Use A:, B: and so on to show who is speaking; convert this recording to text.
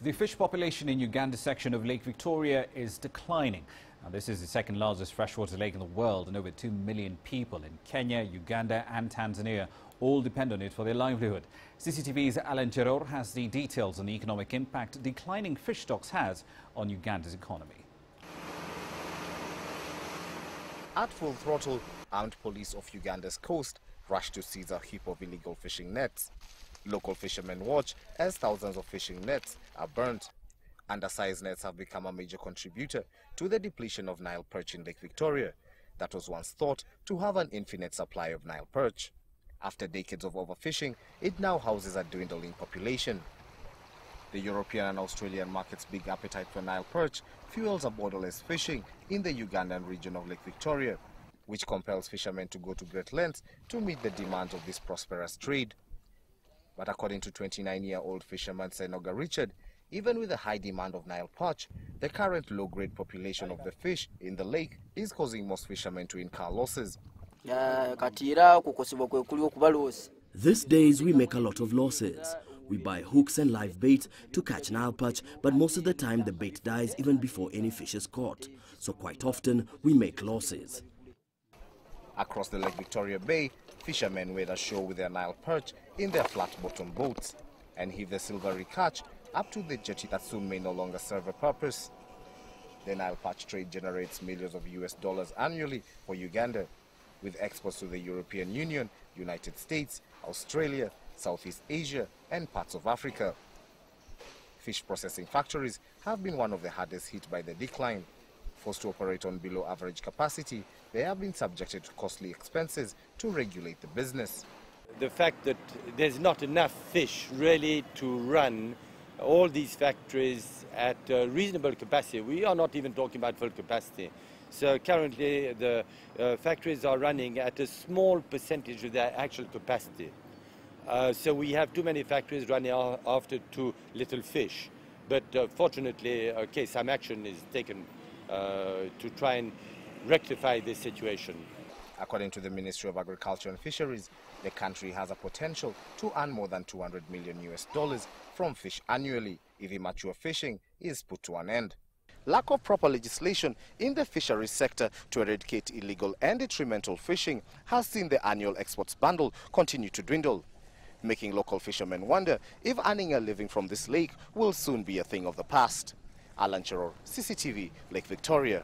A: The fish population in Uganda's section of Lake Victoria is declining. Now, this is the second largest freshwater lake in the world, and over 2 million people in Kenya, Uganda and Tanzania all depend on it for their livelihood. CCTV's Allan Cheror has the details on the economic impact declining fish stocks has on Uganda's economy.
B: At full throttle, armed police of Uganda's coast rushed to seize a heap of illegal fishing nets. Local fishermen watch as thousands of fishing nets are burnt. Undersized nets have become a major contributor to the depletion of Nile perch in Lake Victoria that was once thought to have an infinite supply of Nile perch. After decades of overfishing, it now houses a dwindling population. The European and Australian market's big appetite for Nile perch fuels a borderless fishing in the Ugandan region of Lake Victoria, which compels fishermen to go to great lengths to meet the demands of this prosperous trade. But according to 29-year-old fisherman Senoga Richard, even with the high demand of Nile perch, the current low-grade population of the fish in the lake is causing most fishermen to incur losses.
C: These days we make a lot of losses. We buy hooks and live bait to catch Nile perch, but most of the time the bait dies even before any fish is caught. So quite often we make losses.
B: Across the Lake Victoria Bay, fishermen weather shore with their Nile perch in their flat-bottom boats and heave the silvery catch up to the jetty that soon may no longer serve a purpose. The Nile perch trade generates millions of US dollars annually for Uganda, with exports to the European Union, United States, Australia, Southeast Asia and parts of Africa. Fish processing factories have been one of the hardest hit by the decline. Forced to operate on below average capacity, they have been subjected to costly expenses to regulate the business.
D: The fact that there's not enough fish really to run all these factories at reasonable capacity. We are not even talking about full capacity. So currently the factories are running at a small percentage of their actual capacity. So we have too many factories running after too little fish. But fortunately, some action is taken to try and rectify this situation.
B: According to the Ministry of Agriculture and Fisheries, the country has a potential to earn more than 200 million US dollars from fish annually if immature fishing is put to an end. Lack of proper legislation in the fisheries sector to eradicate illegal and detrimental fishing has seen the annual exports bundle continue to dwindle, making local fishermen wonder if earning a living from this lake will soon be a thing of the past. Allan Cheror, CCTV, Lake Victoria.